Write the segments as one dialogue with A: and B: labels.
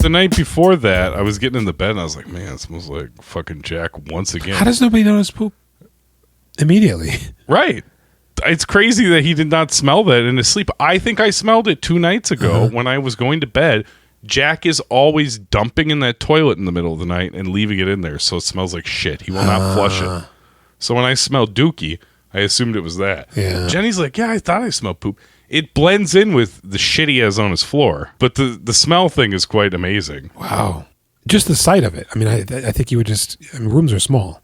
A: the night before that, I was getting in the bed and I was like, man, it smells like fucking Jack once again.
B: How does nobody notice poop immediately?
A: Right. It's crazy that he did not smell that in his sleep. I think I smelled it 2 nights ago when I was going to bed. Jack is always dumping in that toilet in the middle of the night and leaving it in there, so it smells like shit. He will not flush it. So when I smelled Dookie, I assumed it was that.
B: Yeah.
A: Jenny's like, yeah, I thought I smelled poop. It blends in with the shit he has on his floor, but the smell thing is quite amazing.
B: Wow. Just the sight of it. I mean, I think you would just... I mean, rooms are small.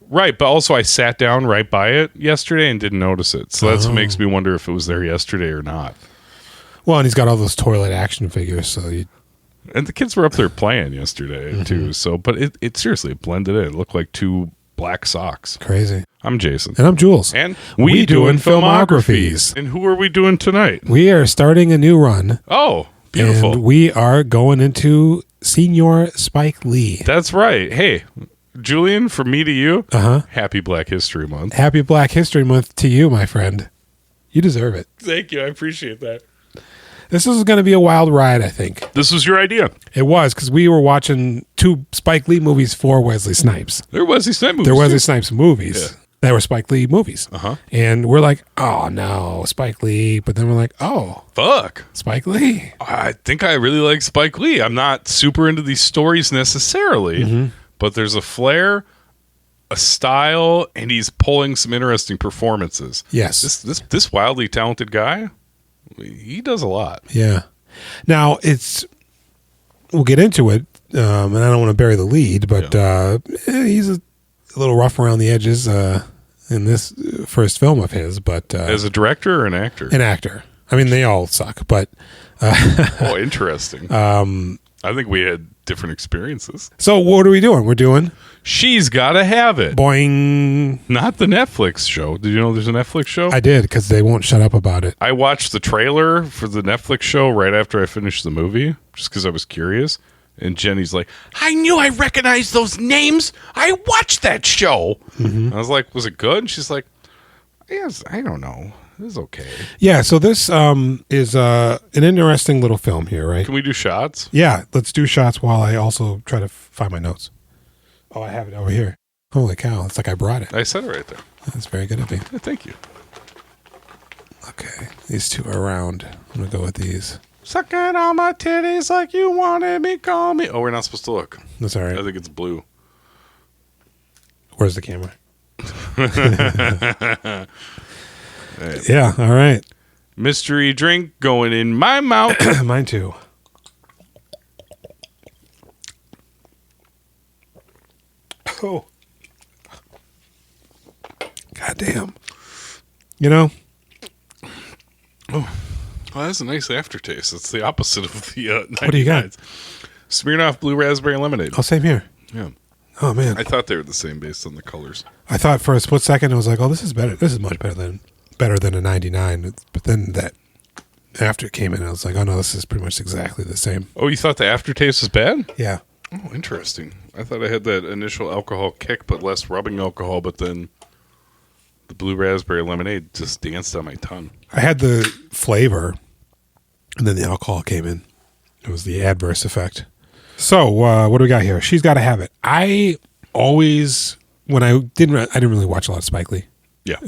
A: Right, but also I sat down right by it yesterday and didn't notice it. So that's what makes me wonder if it was there yesterday or not.
B: Well, and he's got all those toilet action figures, so you...
A: And the kids were up there playing yesterday, too. So, but it seriously blended in. It looked like 2 black socks.
B: Crazy.
A: I'm Jason.
B: And I'm Jules.
A: And we doing Filmographies. And who are we doing tonight?
B: We are starting a new run.
A: Oh, beautiful.
B: And we are going into Senior Spike Lee.
A: That's right. Hey, Julian, from me to you, happy Black History Month.
B: Happy Black History Month to you, my friend. You deserve it.
A: Thank you. I appreciate that.
B: This is going to be a wild ride, I think.
A: This was your idea.
B: It was, because we were watching 2 Spike Lee movies for Wesley Snipes.
A: There were Wesley Snipes movies.
B: There were Wesley Snipes movies. Yeah. That were Spike Lee movies. And we're like, oh, no, Spike Lee. But then we're like, oh.
A: Fuck.
B: Spike Lee.
A: I think I really like Spike Lee. I'm not super into these stories necessarily, but there's a flair, a style, and he's pulling some interesting performances.
B: Yes.
A: This wildly talented guy, he does a lot.
B: Yeah. Now, we'll get into it, and I don't want to bury the lead, but he's a little rough around the edges in this first film of his. But
A: as a director or an actor?
B: An actor. I mean, they all suck, but...
A: oh, interesting. I think we had different experiences.
B: So what are we doing? We're doing...
A: She's Gotta Have It.
B: Boing.
A: Not the Netflix show. Did you know there's a Netflix show?
B: I did, because they won't shut up about it.
A: I watched the trailer for the Netflix show right after I finished the movie, just because I was curious. And Jenny's like, I knew I recognized those names. I watched that show. I was like, was it good? And she's like, yes, I don't know. It was okay.
B: Yeah, so this is an interesting little film here, right?
A: Can we do shots?
B: Yeah, let's do shots while I also try to find my notes. Oh, I have it over here. Holy cow, it's like I brought it.
A: I said it right there.
B: That's very good of me.
A: Yeah, thank you.
B: Okay, these 2 are round. I'm going to go with these.
A: Sucking on my titties like you wanted me, call me. Oh, we're not supposed to look.
B: That's all right.
A: I think it's blue.
B: Where's the camera? Yeah, all right.
A: Mystery drink going in my mouth.
B: Mine too. Oh. God damn. You know?
A: Oh, that's a nice aftertaste. It's the opposite of the 99s.
B: What do you got?
A: Smirnoff Blue Raspberry Lemonade.
B: Oh, same here.
A: Yeah.
B: Oh, man.
A: I thought they were the same based on the colors.
B: I thought for a split second, I was like, oh, this is better. This is much better than a 99. But then that after it came in, I was like, oh, no, this is pretty much exactly the same.
A: Oh, you thought the aftertaste was bad?
B: Yeah.
A: Oh, interesting. I thought I had that initial alcohol kick, but less rubbing alcohol, but then the Blue Raspberry Lemonade just danced on my tongue.
B: I had the flavor, and then the alcohol came in. It was the adverse effect. So, what do we got here? She's Gotta Have It. I always, I didn't really watch a lot of Spike Lee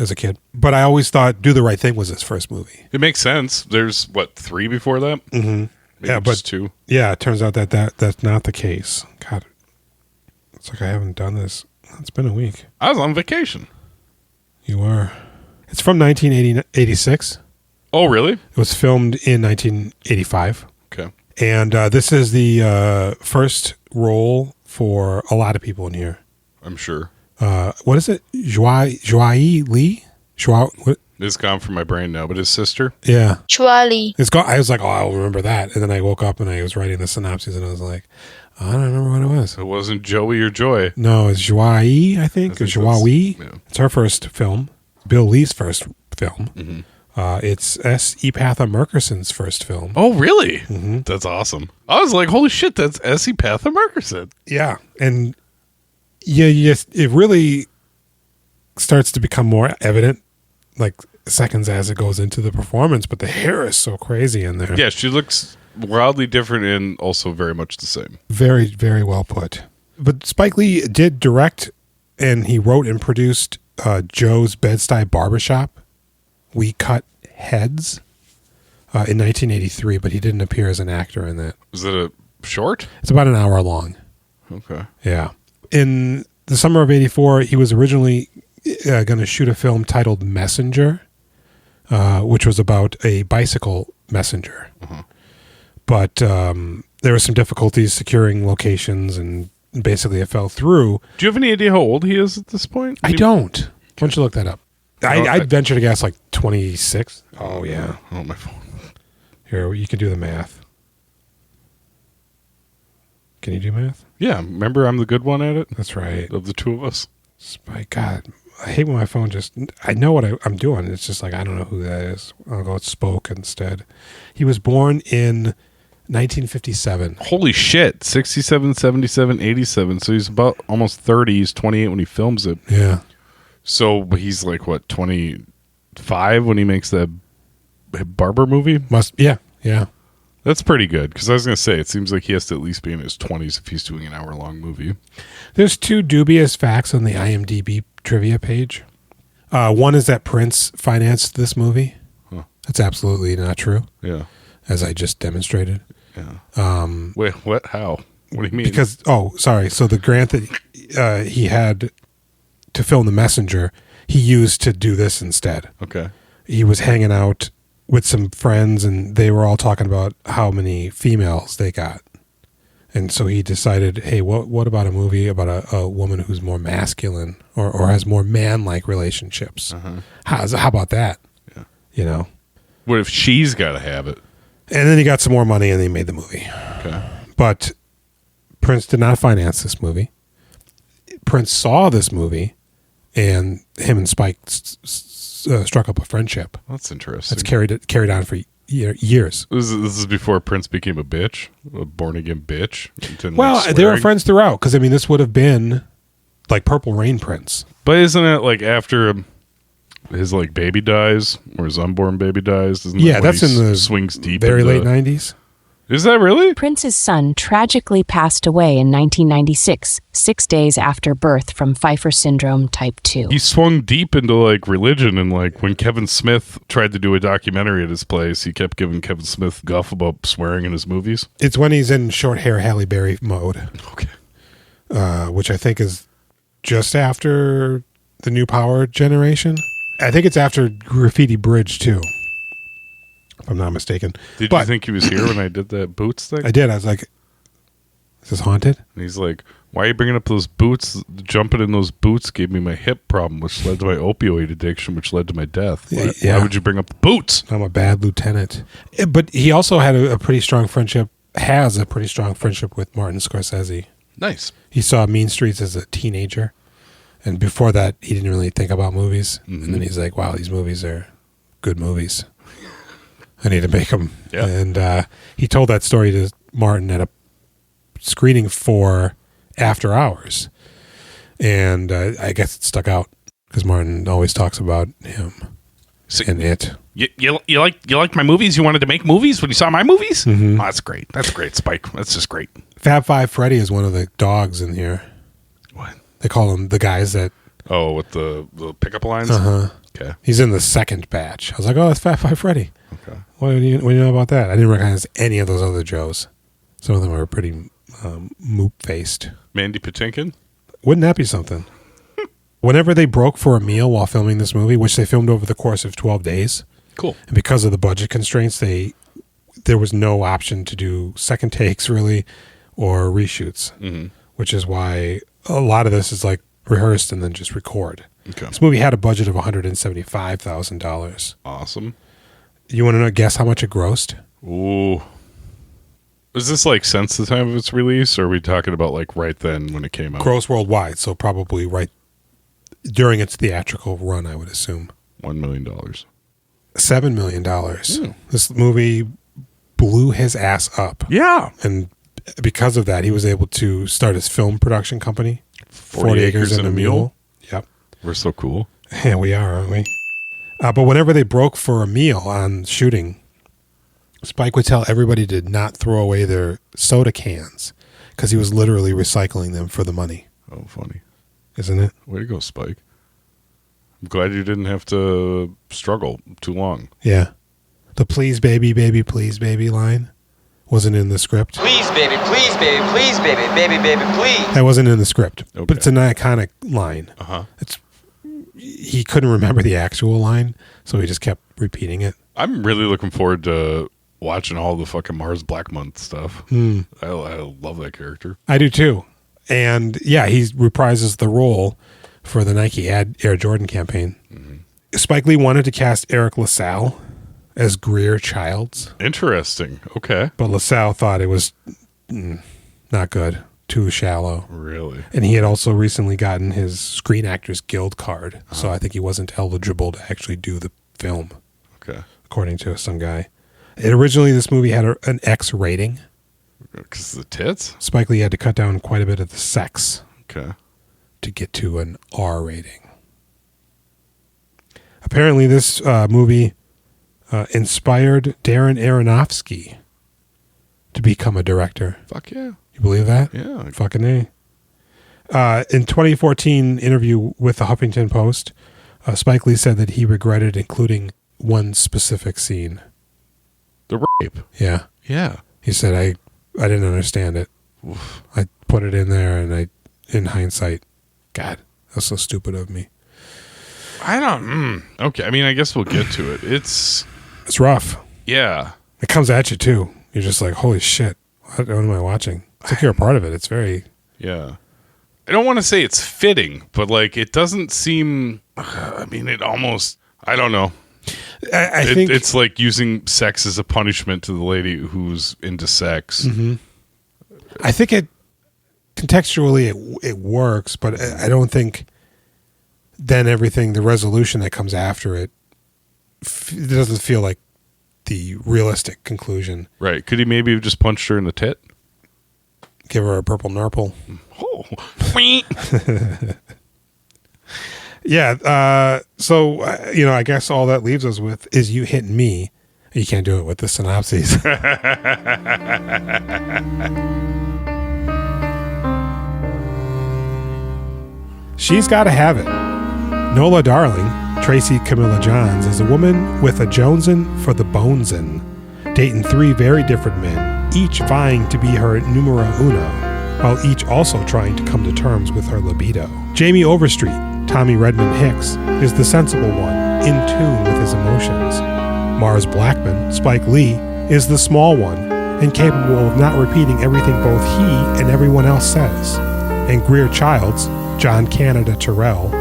B: as a kid, but I always thought Do the Right Thing was his first movie.
A: It makes sense. There's, 3 before that?
B: Mm-hmm. Yeah, but
A: 2.
B: Yeah, it turns out that's not the case. God, it's like I haven't done this. It's been a week.
A: I was on vacation.
B: You were. It's from 1986.
A: Oh, really?
B: It was filmed in 1985.
A: Okay.
B: And this is the first role for a lot of people in here.
A: I'm sure.
B: What is it? Joie Lee? What?
A: It's gone from my brain now, but his sister?
B: Yeah.
C: Chuali.
B: It's gone. I was like, oh, I'll remember that. And then I woke up and I was writing the synopsis and I was like, I don't remember what it was.
A: It wasn't Joey or Joy.
B: No, it's Joie, I think. Or Joie.
A: Yeah.
B: It's her first film. Bill Lee's first film.
A: Mm-hmm.
B: It's S. Epatha Merkerson's first film.
A: Oh, really?
B: Mm-hmm.
A: That's awesome. I was like, holy shit, that's S. Epatha Merkerson.
B: Yeah. And it really starts to become more evident like seconds as it goes into the performance, but the hair is so crazy in there.
A: Yeah, she looks wildly different and also very much the same.
B: Very, very well put. But Spike Lee did direct, and he wrote and produced Joe's Bed-Stuy Barbershop. We Cut Heads in 1983, but he didn't appear as an actor in that.
A: Is it a short?
B: It's about an hour long.
A: Okay.
B: Yeah. In the summer of 84, he was originally going to shoot a film titled Messenger, which was about a bicycle messenger.
A: Uh-huh.
B: But there were some difficulties securing locations, and basically it fell through.
A: Do you have any idea how old he is at this point?
B: I don't. Why don't you look that up? I'd venture to guess like 26. Oh, yeah.
A: Oh, my phone.
B: Here, you can do the math. Can you do math?
A: Yeah, remember I'm the good one at it?
B: That's right.
A: Of the two of us.
B: My God, I hate when my phone just... I know what I'm doing. It's just like, I don't know who that is. I'll go with Spoke instead. He was born in 1957.
A: Holy shit. 67, 77, 87. So he's about almost 30. He's 28 when he films it.
B: Yeah.
A: So he's like, what, 25 when he makes that barber movie?
B: Yeah.
A: That's pretty good, because I was going to say, it seems like he has to at least be in his 20s if he's doing an hour-long movie.
B: There's two dubious facts on the IMDb trivia page. One is that Prince financed this movie.
A: Huh.
B: That's absolutely not true,
A: Yeah.
B: as I just demonstrated.
A: Yeah. Wait, what? How? What do you mean?
B: Because, so the grant that he had to film The Messenger, he used to do this instead.
A: Okay.
B: He was hanging out with some friends, and they were all talking about how many females they got. And so he decided, hey, what about a movie about a woman who's more masculine or has more man-like relationships?
A: Uh-huh.
B: How about that?
A: Yeah.
B: You know?
A: What if she's got to have it?
B: And then he got some more money, and he made the movie.
A: Okay.
B: But Prince did not finance this movie. Prince saw this movie, and him and Spike struck up a friendship.
A: That's interesting.
B: That's carried on for years.
A: This is before Prince became a bitch, a born-again bitch.
B: Well, they were friends throughout, because, I mean, this would have been like Purple Rain Prince.
A: But isn't it like after his like baby dies, or his unborn baby dies? Isn't that when
B: that's in the
A: swings deep
B: very
A: into,
B: late 90s.
A: Is that really?
C: Prince's son tragically passed away in 1996, 6 days after birth from Pfeiffer syndrome type 2.
A: He swung deep into like religion, and like when Kevin Smith tried to do a documentary at his place, he kept giving Kevin Smith guff about swearing in his movies.
B: It's when he's in short hair Halle Berry mode.
A: Okay.
B: Which I think is just after the New Power generation. I think it's after Graffiti Bridge too, if I'm not mistaken.
A: Did you think he was here when I did that boots thing?
B: I did. I was like, is this haunted?
A: And he's like, why are you bringing up those boots? Jumping in those boots gave me my hip problem, which led to my opioid addiction, which led to my death. Why would you bring up the boots?
B: I'm a bad lieutenant. But he also had a pretty strong friendship, has a pretty strong friendship with Martin Scorsese.
A: Nice.
B: He saw Mean Streets as a teenager. And before that, he didn't really think about movies. Mm-hmm. And then he's like, wow, these movies are good movies. I need to make them.
A: Yeah.
B: And he told that story to Martin at a screening for After Hours. And I guess it stuck out because Martin always talks about him and it.
A: You like my movies? You wanted to make movies when you saw my movies?
B: Mm-hmm.
A: Oh, that's great. That's great, Spike. That's just great.
B: Fab Five Freddy is one of the dogs in here.
A: What?
B: They call him the guys that...
A: Oh, with the pickup lines?
B: Uh-huh.
A: Okay.
B: He's in the second batch. I was like, oh, that's Fat Five Freddy.
A: Okay.
B: What do you know about that? I didn't recognize any of those other Joes. Some of them were pretty moop-faced.
A: Mandy Patinkin?
B: Wouldn't that be something? Whenever they broke for a meal while filming this movie, which they filmed over the course of 12 days,
A: cool.
B: And because of the budget constraints, there was no option to do second takes, really, or reshoots, which is why a lot of this is like rehearsed and then just record.
A: Okay.
B: This movie had a budget of $175,000.
A: Awesome.
B: You want to guess how much it grossed?
A: Ooh. Is this like since the time of its release, or are we talking about like right then when it came out?
B: Gross worldwide, so probably right during its theatrical run, I would assume.
A: $1 million.
B: $7 million. This movie blew his ass up.
A: Yeah.
B: And because of that, he was able to start his film production company, 40 Acres and a Mule. Yep.
A: We're so cool.
B: Yeah, we are, aren't we? But whenever they broke for a meal on shooting, Spike would tell everybody to not throw away their soda cans because he was literally recycling them for the money.
A: Oh, funny.
B: Isn't it?
A: Way to go, Spike. I'm glad you didn't have to struggle too long.
B: Yeah. The please baby, please baby line wasn't in the script.
D: Please, baby, please, baby, please, baby, baby, baby, please.
B: That wasn't in the script.
A: Okay.
B: But it's an iconic line.
A: Uh-huh.
B: He couldn't remember the actual line, so he just kept repeating it.
A: I'm really looking forward to watching all the fucking Mars Black Month stuff. I love that character.
B: I do too. And yeah, he reprises the role for the Nike Air Jordan campaign. Spike Lee wanted to cast Eric LaSalle as Greer Childs.
A: Interesting. Okay.
B: But LaSalle thought it was not good, too shallow.
A: Really?
B: And he had also recently gotten his Screen Actors Guild card, so I think he wasn't eligible to actually do the film,
A: Okay.
B: according to some guy. Originally, this movie had an X rating.
A: Because the tits?
B: Spike Lee had to cut down quite a bit of the sex
A: Okay.
B: to get to an R rating. Apparently, this movie inspired Darren Aronofsky to become a director.
A: Fuck yeah.
B: You believe that?
A: Yeah.
B: Fucking A. In 2014 interview with the Huffington Post, Spike Lee said that he regretted including one specific scene.
A: The rape.
B: Yeah.
A: Yeah.
B: He said, I didn't understand it.
A: Oof.
B: I put it in there, and in hindsight, God, that's so stupid of me.
A: I don't... Okay. I mean, I guess we'll get to it. It's
B: rough.
A: Yeah.
B: It comes at you, too. You're just like, holy shit. What am I watching? It's like you're a part of it. It's very...
A: Yeah. I don't want to say it's fitting, but like it doesn't seem... I mean, it almost... I don't know.
B: I think...
A: It's like using sex as a punishment to the lady who's into sex.
B: Mm-hmm. I think contextually it works, but I don't think then the resolution that comes after it doesn't feel like the realistic conclusion.
A: Right. Could he maybe have just punched her in the tit?
B: Give her a purple nurple.
A: Oh.
B: Yeah. So, I guess all that leaves us with is you hitting me. You can't do it with the synopses. She's got to have it. Nola Darling, Tracy Camilla Johns, is a woman with a Jonesin for the bonesin, dating 3 very different men, each vying to be her numero uno, while each also trying to come to terms with her libido. Jamie Overstreet, Tommy Redmond Hicks, is the sensible one, in tune with his emotions. Mars Blackman, Spike Lee, is the small one, and capable of not repeating everything both he and everyone else says. And Greer Childs, John Canada Terrell,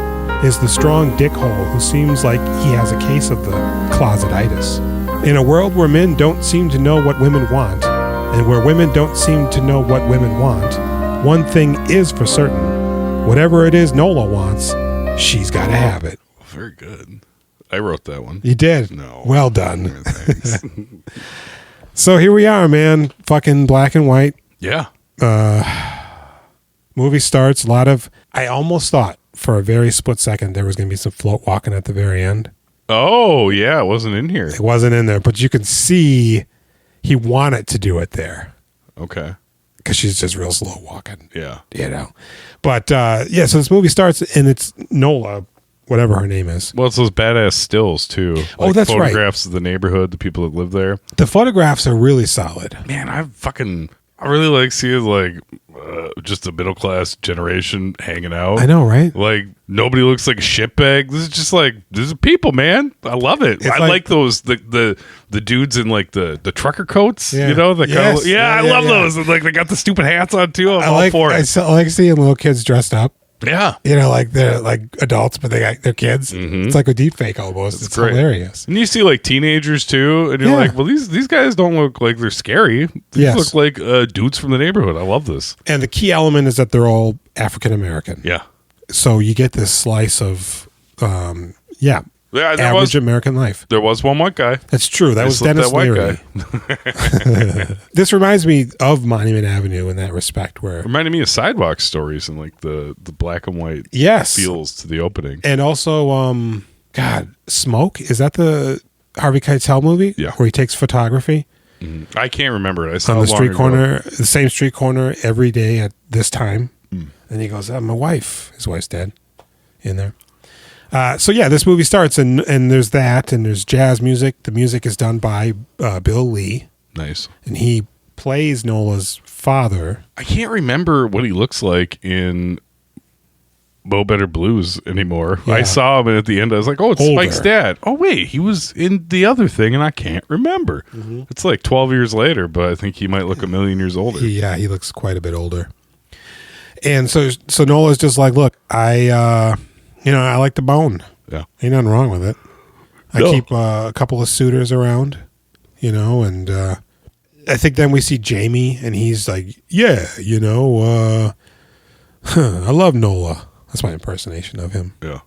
B: is the strong dickhole who seems like he has a case of the closetitis. In a world where men don't seem to know what women want, and where women don't seem to know what women want, one thing is for certain. Whatever it is Nola wants, she's got to have it.
A: Very good. I wrote that one.
B: You did?
A: No.
B: Well done.
A: Thanks.
B: So here we are, man. Fucking black and white.
A: Yeah.
B: Movie starts. I almost thought for a very split second there was going to be some float walking at the very end.
A: Oh, yeah. It wasn't in here.
B: It wasn't in there, but you can see he wanted to do it there.
A: Okay.
B: Because she's just real slow walking.
A: Yeah.
B: But so this movie starts and it's Nola, whatever her name is.
A: Well, it's those badass stills, too. Like
B: Oh, that's right.
A: Photographs of the neighborhood, the people that live there.
B: The photographs are really solid.
A: Man, I really like seeing like just a middle class generation hanging out.
B: I know, right?
A: Like nobody looks like a shitbag. This is people, man. I love it. I like those the dudes in like the trucker coats.
B: Yeah.
A: You know the
B: Yes.
A: I love those. And, like they got the stupid hats on too. I'm all for it.
B: I like seeing little kids dressed up.
A: Yeah.
B: Like they're like adults, but they got their kids. Mm-hmm. It's like a deep fake almost. It's
A: great.
B: Hilarious.
A: And you see like teenagers too, and you're like, well, these guys don't look like they're scary. These look like dudes from the neighborhood. I love this.
B: And the key element is that they're all African American.
A: Yeah.
B: So you get this slice of average American life.
A: There was one white guy.
B: That's true. That was Dennis Leary. This reminds me of Monument Avenue in that respect, where
A: reminded me of Sidewalk Stories and like the black and white feels to the opening.
B: And also, God, Smoke? Is that the Harvey Keitel movie?
A: Yeah.
B: Where he takes photography
A: I can't remember it. I saw
B: on
A: it
B: the
A: long
B: street
A: ago.
B: corner, the same street corner every day at this time. And he goes, my wife. His wife's dead in there. So yeah, this movie starts and there's that and there's jazz music. The music is done by Bill Lee.
A: Nice.
B: And he plays Nola's father.
A: I can't remember what he looks like in Mo Better Blues anymore.
B: Yeah.
A: I saw him and at the end I was like, oh, it's
B: Older.
A: Spike's dad. Oh, wait, he was in the other thing and I can't remember. It's like 12 years later, but I think he might look a million years older.
B: He looks quite a bit older. And so Nola's just like, look, I like the bone.
A: Yeah.
B: Ain't nothing wrong with it. I
A: No.
B: keep a couple of suitors around, and I think then we see Jamie and he's like, yeah, I love Nola. That's my impersonation of him.
A: Yeah.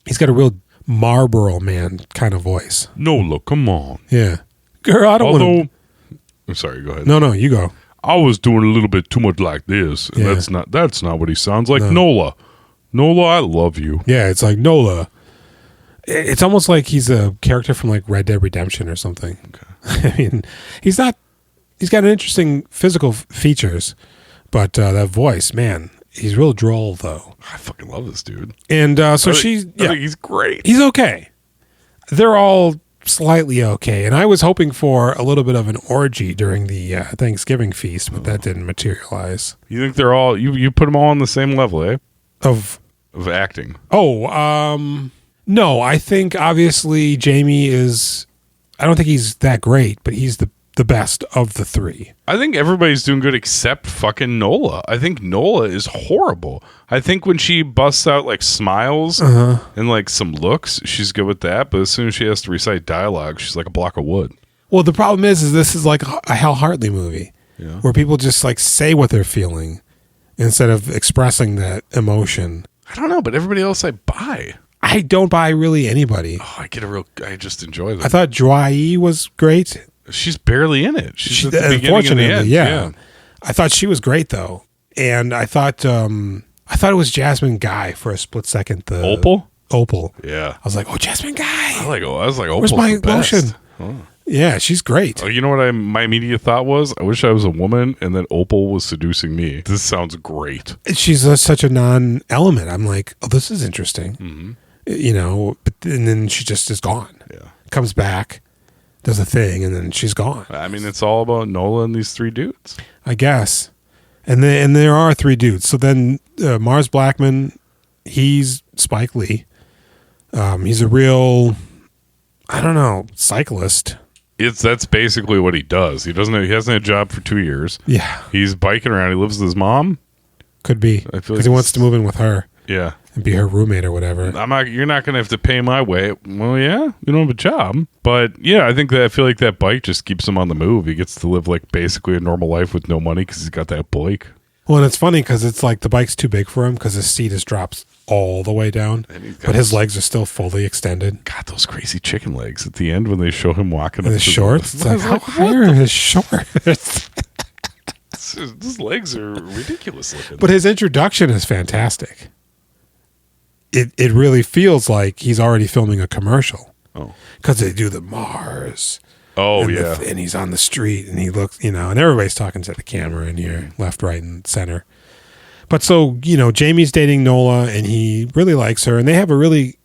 B: He's got a real Marlboro man kind of voice.
A: Nola, come on.
B: Yeah. Girl, I don't want
A: Although,
B: to.
A: I'm sorry, go ahead.
B: No, you go.
A: I was doing a little bit too much like this, and
B: Yeah.
A: that's not what he sounds like.
B: No.
A: Nola. Nola, I love you.
B: Yeah, it's like Nola. It's almost like he's a character from like Red Dead Redemption or something. Okay. I mean, he's got an interesting physical features, but that voice, man, he's real droll though.
A: I fucking love this dude.
B: And
A: I
B: so
A: think he's great.
B: he's okay. They're all slightly okay. And I was hoping for a little bit of an orgy during the Thanksgiving feast, but that didn't materialize.
A: You think they're all you put them all on the same level, eh?
B: Of
A: Acting.
B: no, I think obviously Jamie is. I don't think he's that great, but he's the best of the three.
A: I think everybody's doing good except fucking Nola. I think Nola is horrible. I think when she busts out like smiles and like some looks, she's good with that. But as soon as she has to recite dialogue, she's like a block of wood.
B: Well, the problem is this is like a Hal Hartley movie
A: Yeah.
B: where people just like say what they're feeling instead of expressing that emotion.
A: I don't know, but everybody else I buy.
B: I don't buy really anybody.
A: Oh, I just enjoy them.
B: I thought Joie was great.
A: She's barely in it. She's at the beginning and the
B: Unfortunately,
A: end.
B: yeah. I thought she was great though, and I thought it was Jasmine Guy for a split second. The Opal.
A: Yeah.
B: I was like, oh, Jasmine Guy.
A: I was like,
B: Where's
A: Opal's
B: my
A: the best.
B: lotion?
A: Oh.
B: Yeah, she's great.
A: Oh, you know what my immediate thought was? I wish I was a woman and then Opal was seducing me. This sounds great.
B: She's such a non-element. I'm like, oh, this is interesting. And then she just is gone.
A: Yeah.
B: Comes back, does a thing, and then she's gone.
A: I mean, it's all about Nola and these three dudes.
B: I guess. And there are three dudes. So then Mars Blackman, he's Spike Lee. He's a real, I don't know, cyclist.
A: That's basically what he does. He hasn't had a job for 2 years.
B: Yeah,
A: He's biking around. He lives with his mom.
B: could be
A: I feel like
B: because he wants to move in with her
A: Yeah.
B: and be her roommate or whatever.
A: You're not going to have to pay my way. Well, yeah, you don't have a job. But yeah, I feel like that bike just keeps him on the move. He gets to live like basically a normal life with no money because he's got that bike.
B: Well, and it's funny because it's like the bike's too big for him because his seat is dropped all the way down,
A: And he's got
B: but his
A: his-
B: legs are still fully extended.
A: God, those crazy chicken legs at the end when they show him walking
B: And
A: up
B: his
A: to
B: shorts, it's like, how high are his shorts?
A: Those legs are ridiculous looking.
B: But his introduction is fantastic. It really feels like he's already filming a commercial
A: Oh.
B: because they do the Mars.
A: Oh,
B: and
A: yeah.
B: and he's on the street and he looks, and everybody's talking to the camera in here, left, right, and center. But so, Jamie's dating Nola and he really likes her and they have a really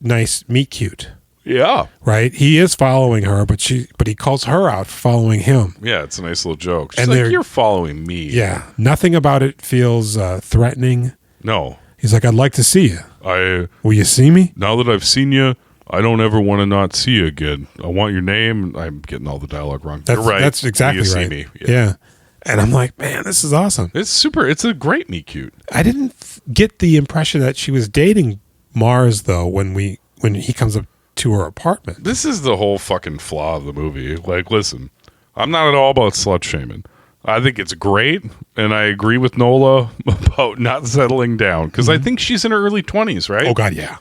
B: nice meet cute,
A: Yeah.
B: right? He is following her, but he calls her out for following him.
A: Yeah, it's a nice little joke. She's
B: And
A: like,
B: they're-
A: you're following me.
B: Yeah. Nothing about it feels threatening.
A: No.
B: He's like, I'd like to see you. Will you see me?
A: Now that I've seen you, I don't ever want to not see you again. I want your name. I'm getting all the dialogue wrong.
B: That's,
A: You're right.
B: That's exactly
A: Will you
B: right.
A: See me?
B: Yeah. And I'm like, man, this is awesome.
A: It's super. It's a great meet cute.
B: I didn't get the impression that she was dating Mars though when he comes up to her apartment.
A: This is the whole fucking flaw of the movie. Like, listen, I'm not at all about slut shaming. I think it's great, and I agree with Nola about not settling down because I think she's in her early 20s, right?
B: Oh God, yeah.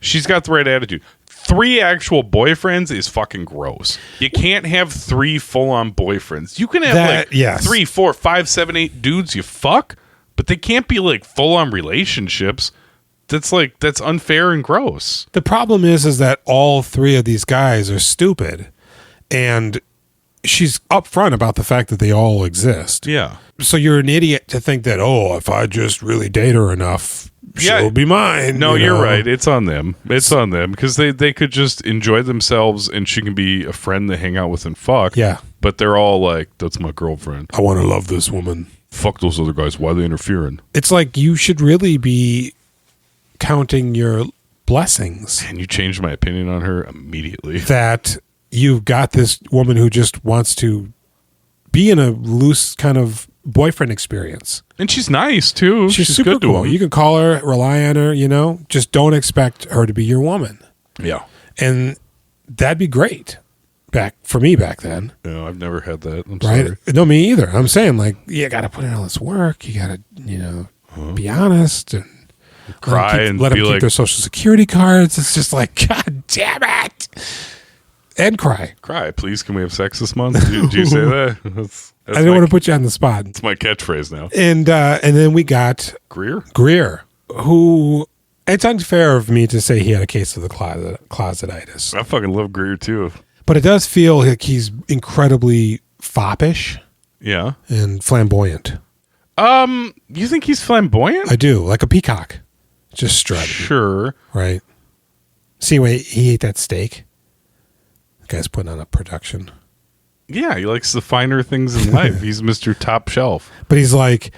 A: She's got the right attitude. 3 actual boyfriends is fucking gross. You can't have 3 full-on boyfriends. You can have
B: yes.
A: 3, 4, 5, 7, 8 dudes you fuck, but they can't be like full-on relationships. that's unfair and gross.
B: The problem is that all three of these guys are stupid, and she's upfront about the fact that they all exist.
A: Yeah.
B: So you're an idiot to think that, if I just really date her enough, she'll be mine.
A: No, you're right. It's on them. It's on them because they could just enjoy themselves and she can be a friend they hang out with and fuck.
B: Yeah.
A: But they're all like, that's my girlfriend.
B: I want to love this woman.
A: Fuck those other guys. Why are they interfering?
B: It's like you should really be counting your blessings.
A: And you changed my opinion on her immediately.
B: That you've got this woman who just wants to be in a loose kind of boyfriend experience.
A: And she's nice, too.
B: She's super
A: good
B: cool.
A: to him.
B: You can call her, rely on her, just don't expect her to be your woman.
A: Yeah.
B: And that'd be great for me back then.
A: No, I've never had that. I'm
B: Right?
A: sorry.
B: No, me either. I'm saying, like, you got to put in all this work. You got to, be honest and
A: Cry and
B: let them
A: be
B: keep
A: like,
B: their social security cards. It's just like, God damn it. And cry.
A: cry, please. Can we have sex this month? Do you say that? That's
B: I don't want to put you on the spot.
A: It's my catchphrase now.
B: And then we got
A: Greer,
B: who, it's unfair of me to say he had a case of the closetitis.
A: I fucking love Greer too.
B: But it does feel like he's incredibly foppish
A: Yeah.
B: and flamboyant.
A: You think he's flamboyant?
B: I do, like a peacock, just strutting.
A: Sure.
B: Right. See, wait, he ate that steak. The guy's putting on a production.
A: Yeah, he likes the finer things in life. He's Mr. Top Shelf.
B: But he's like,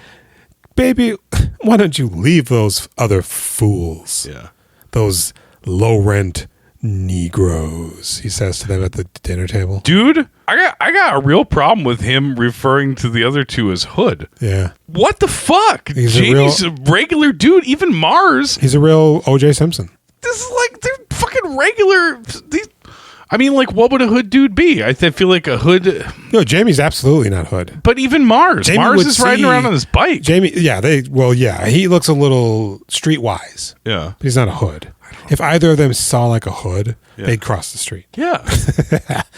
B: baby, why don't you leave those other fools?
A: Yeah.
B: Those low-rent Negroes, he says to them at the dinner table.
A: Dude, I got a real problem with him referring to the other two as hood.
B: Yeah.
A: What the fuck?
B: He's
A: Jamie's a regular dude. Even Mars.
B: He's a real O.J. Simpson.
A: This is like, they're fucking regular. I mean, like, what would a hood dude be? I feel like a hood.
B: No, Jamie's absolutely not hood.
A: But even Mars.
B: Jamie
A: Mars
B: would
A: is riding
B: see-
A: around on his bike.
B: Jamie, he looks a little streetwise,
A: Yeah.
B: but he's not a hood. If either of them saw like a hood, they'd cross the street.
A: Yeah.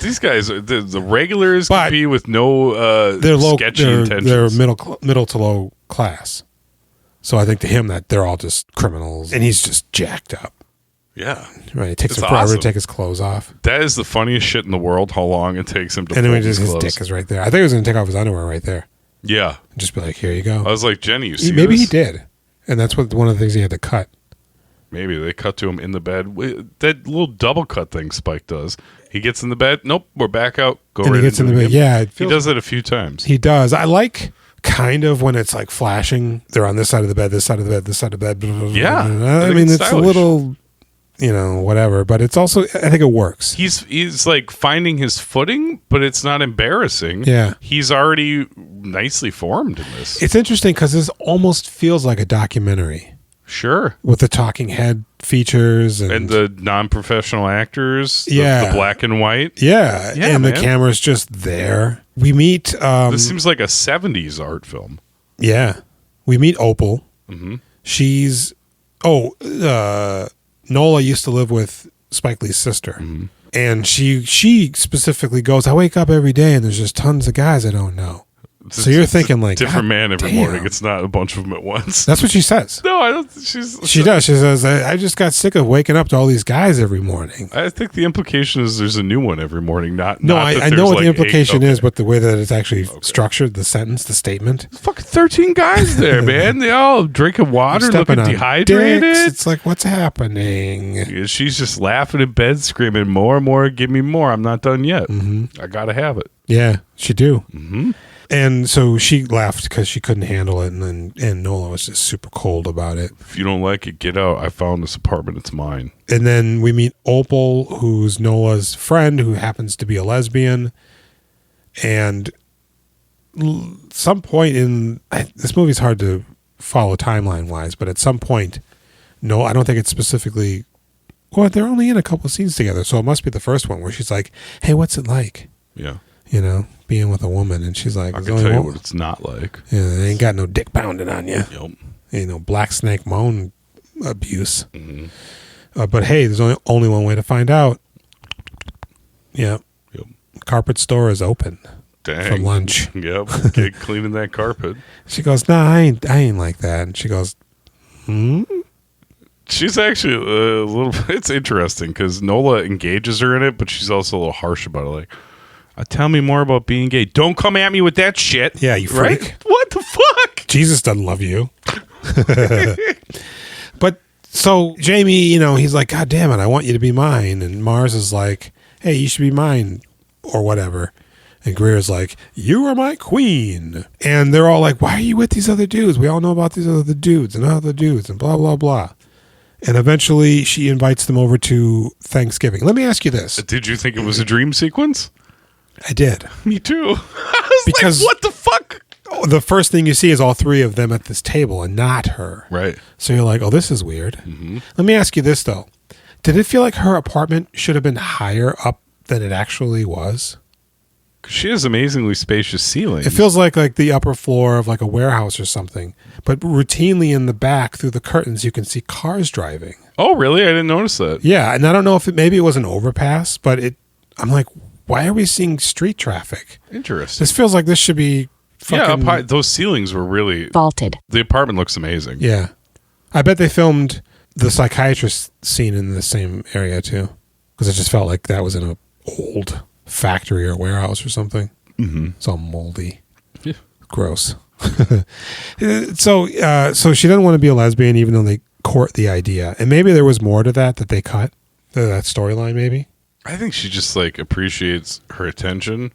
A: These guys, the regulars
B: But
A: could be with no
B: They're low,
A: sketchy
B: they're
A: intentions.
B: middle to low class. So I think to him that they're all just criminals, and he's just jacked up.
A: Yeah.
B: Right, it takes
A: It's
B: him forever
A: awesome.
B: to take his clothes off,
A: That is the funniest shit in the world, how long it takes him to
B: and
A: fold
B: then
A: his
B: his
A: clothes.
B: dick is right there. I think he was going to take off his underwear right there,
A: Yeah.
B: and just be like, "Here you go."
A: I was like, Jenny, you see
B: Maybe
A: this?
B: he did, and that's one of the things he had to cut.
A: Maybe they cut to him in the bed. That little double cut thing Spike does. He gets in the bed. Nope, we're back out. Go
B: And
A: right
B: he gets in
A: into
B: the
A: it
B: bed.
A: again.
B: Yeah, it
A: He
B: feels-
A: does it a few times.
B: He does. I like kind of when it's like flashing. They're on this side of the bed, this side of the bed, this side of the bed.
A: Yeah.
B: I
A: think
B: mean,
A: it's
B: it's a
A: stylish.
B: little, whatever, but it's also, I think it works.
A: He's like finding his footing, but it's not embarrassing.
B: Yeah.
A: He's already nicely formed in this.
B: It's interesting because this almost feels like a documentary
A: Sure.
B: with the talking head features
A: And the non-professional actors.
B: Yeah.
A: The black and white.
B: yeah,
A: Yeah,
B: and the
A: man.
B: camera's just there. We meet,
A: This seems like a 70s art film.
B: we meet Opal.
A: Mm-hmm.
B: She's, Nola used to live with Spike Lee's sister.
A: Mm-hmm.
B: And she specifically goes, I wake up every day and there's just tons of guys I don't know. So you're thinking like,
A: different
B: God
A: man every
B: damn.
A: morning. It's not a bunch of them at once.
B: That's what she says.
A: No, I don't. She
B: does. She says, I just got sick of waking up to all these guys every morning.
A: I think the implication is there's a new one every morning.
B: No,
A: not
B: I
A: that
B: know
A: there's
B: what
A: like
B: the implication
A: eight.
B: is, but the way that it's actually structured, the sentence, the statement.
A: Fucking 13 guys there, man. They all drinking water,
B: Stepping
A: looking
B: on
A: dehydrated.
B: dicks. It's like, what's happening?
A: Yeah, she's just laughing in bed, screaming, more and more, give me more. I'm not done yet. Mm-hmm. I got to have it.
B: Yeah, she do.
A: Mm-hmm.
B: And so she left because she couldn't handle it, and Nola was just super cold about it.
A: If you don't like it, get out. I found this apartment. It's mine.
B: And then we meet Opal, who's Nola's friend, who happens to be a lesbian. And some point in this movie's hard to follow timeline wise, but at some point, no, I don't think it's specifically. Well, they're only in a couple of scenes together, so it must be the first one where she's like, "Hey, what's it like?"
A: Yeah.
B: Being with a woman, and she's like,
A: I
B: "There's
A: can
B: only
A: tell you
B: one-
A: what it's not like.
B: Yeah, they ain't got no dick pounding on you.
A: Yep.
B: Ain't no black snake moan abuse."
A: Mm-hmm.
B: But hey, there's only one way to find out. Yeah.
A: Yep.
B: Carpet store is open
A: Dang.
B: for lunch.
A: Yep. Get cleaning that carpet.
B: She goes, "Nah, I ain't like that." And she goes,
A: She's actually a little. It's interesting because Nola engages her in it, but she's also a little harsh about it. Like, tell me more about being gay. Don't come at me with that shit.
B: Yeah, you freak.
A: Right? What the fuck?
B: Jesus doesn't love you. But so Jamie, he's like, God damn it, I want you to be mine. And Mars is like, hey, you should be mine or whatever. And Greer's like, you are my queen. And they're all like, why are you with these other dudes? We all know about these other dudes and other dudes and blah, blah, blah. And eventually she invites them over to Thanksgiving. Let me ask you this.
A: Did you think it was a dream sequence?
B: I did.
A: Me too. I was
B: Because-
A: like, what the fuck?
B: The first thing you see is all three of them at this table and not her.
A: Right.
B: So you're like, oh, this is weird. Mm-hmm. Let me ask you this, though. Did it feel like her apartment should have been higher up than it actually was?
A: She has amazingly spacious ceilings.
B: It feels like the upper floor of like a warehouse or something. But routinely in the back through the curtains, you can see cars driving.
A: Oh, really? I didn't notice that.
B: Yeah, and I don't know if maybe it was an overpass, but I'm like, why are we seeing street traffic?
A: Interesting.
B: This feels like this should be fucking...
A: Yeah, up high, those ceilings were really...
C: Vaulted.
A: The apartment looks amazing.
B: Yeah. I bet they filmed the psychiatrist scene in the same area too. Because it just felt like that was in a old factory or warehouse or something. Mm-hmm. It's all moldy.
A: Yeah.
B: Gross. So she doesn't want to be a lesbian even though they court the idea. And maybe there was more to that they cut. That storyline maybe.
A: I think she just like appreciates her attention.